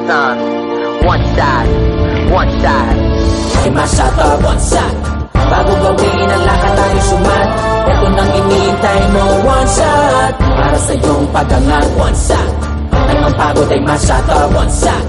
son. One shot, one shot. Ay ma-shot up, one shot. Bago gawin ang lahat tayo sumat. Ito nang iniintay mo, one shot. Para sa iyong pagangat, one shot. Nang ang pagod ay ma-shot up, one shot.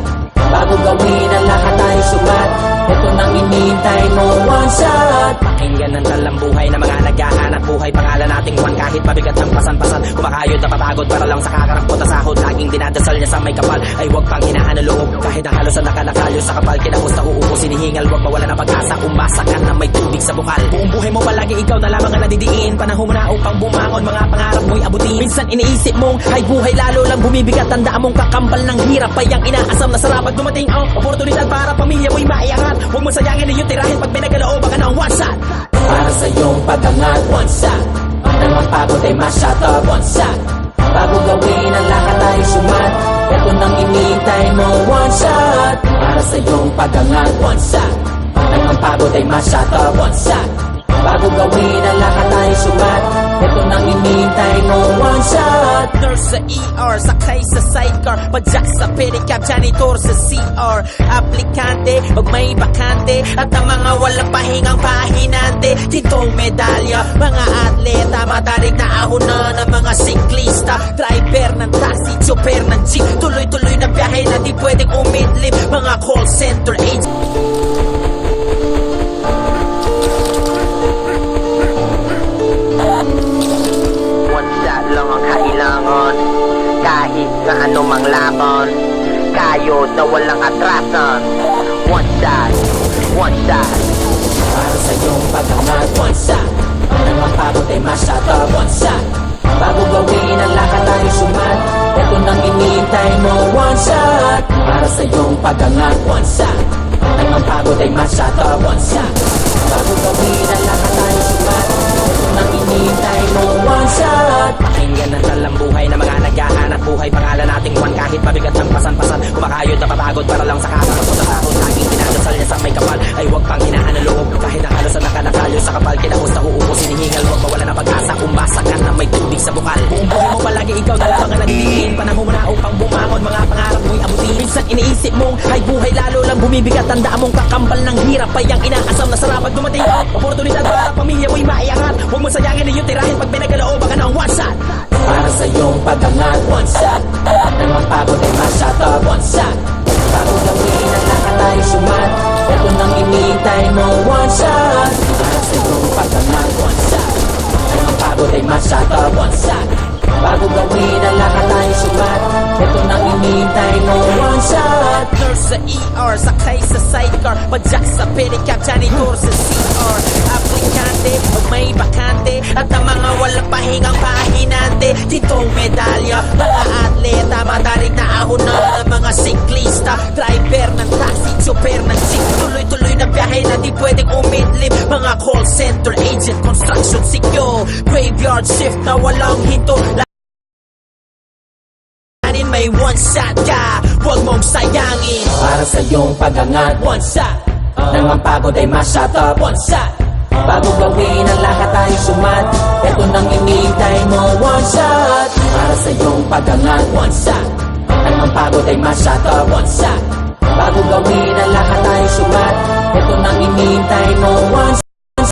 Bago gawin ang lahat tayo sumat. Ito nang iniintay mo, one shot. Pakinggan ng talang buhay na mga naghahanap buhay. Pangalan nating Juan kahit mabigat ang pasan-pasan. Kumakayod na papagod para lang sa kakarampot na sahod. Laging dinadasal niya sa may kapal ay huwag pang hinahan ng loob. Kahit ang halos na nakalakayo sa kapal, kinahos na uupo sinihingal. Huwag mawala ng pag-asa, umasa ka na may tubig sa bukal. Buong buhay mo palagi ikaw na lamang ang nadidiin. Panahon mo na upang bumangon, mga pangarap mo'y abutin. Minsan iniisip mong ay buhay lalo lang bumibigat. Tandaan mong kakambal ng hirap ay ang inaasam na sarap. Pag dumating ang oportunidad para pamilya mo'y maiangat, huwag mo sayangin iyong tirahin pag pinagalooban ka ng one shot. Para sa iyong pagangat, one shot. Nang ang pagod ay ma-shot up, one shot. Bago gawin ang lahat tayo sumat. Ito nang iniintay mo, one shot. Para sa iyong pagangat, one shot. Nang ang pagod ay ma-shot up, one shot. Bago gawin ang lahat tayo sumat. Ito nang iniintay mo, one shot. Nurse sa ER, sakay sa sidecar, padyak sa pedicab, janitor sa CR, aplikante, pag may bakante, at ang mga walang pahingang pahinante, titong medalya, mga atleta, matarik na ahuna ng mga siklista, driver ng taxi, chopper ng jeep, tuloy-tuloy na biyahe na di pwedeng umidlip, mga call center agents. Lang ang kailangan, kahit na anumang laban, kayod na walang atrasan. One shot, one shot. Para sa iyong pagangat, one shot. Nang ang pagod ay ma-shot up, one shot. Bago gawin ang lahat tayo sumat. Ito nang iniintay mo, one shot. Para sa iyong pagangat, one shot. Nang ang pagod ay ma-shot up, one shot. Bago gawin ang lahat tayo sumat. Ito nang iniintay mo, one shot. Pakinggan ng talang buhay na mga naghahanap buhay. Pangalan nating Juan kahit mabigat ang pasan-pasan. Kumakayod na papagod para lang sa kakarampot na sahod. Laging dinadasal niya sa may kapal ay huwag pang hinahan ng loob. Kahit ang halos na nakalakayo sa kapal, kinahos na uupo sinihingal. Huwag mawala ng pag-asa, umasa ka na may tubig sa bukal. Buong buhay mo palagi ikaw na lamang ang nadidiin. Panahon mo na upang bumangon, mga pangarap mo'y abutin. Minsan iniisip mong ay buhay lalo lang bumibigat. Tandaan mong kakambal ng hirap ay ang inaasam na sarap. Pag dumating ang oportunidad para pamilya mo'y maiangat, huwag mo sayangin iyong tirahin pag pinagalooban ka ng one shot. Para sa iyong pagangat, one shot. Nang ang pagod ay ma-shot up, one shot. Bago gawin ang lahat tayo sumat. Ito nang iniintay mo, one shot. Para sa iyong pagangat, one shot. Nang ang pagod ay ma-shot up, one shot. Bago gawin ang lahat tayo sumat. Ito nang iniintay mo, one shot. Nurse sa ER, sakay sa sidecar, padyak sa pedicab, janitor sa CR, aplikante, pag may bakante, at ang mga walang pahingang pahinante, titong medalya, mga atleta, matarik na ahuna ng mga siklista, driver ng taxi, chopper ng jeep, tuloy-tuloy na biyahe na di pwedeng umidlip, mga call center agent, construction secure, graveyard shift na walang hinto. May one shot ka, huwag mong sayangin. Para sa iyong pagangat, one shot. Nang ang pagod ay ma-shot up, one shot. Bago gawin ang lahat tayo sumat. Ito nang iniintay mo, one shot. Para sa iyong pagangat, one shot. Nang ang pagod ay ma-shot up, one shot. Bago gawin ang lahat tayo sumat. Ito nang iniintay mo, one shot.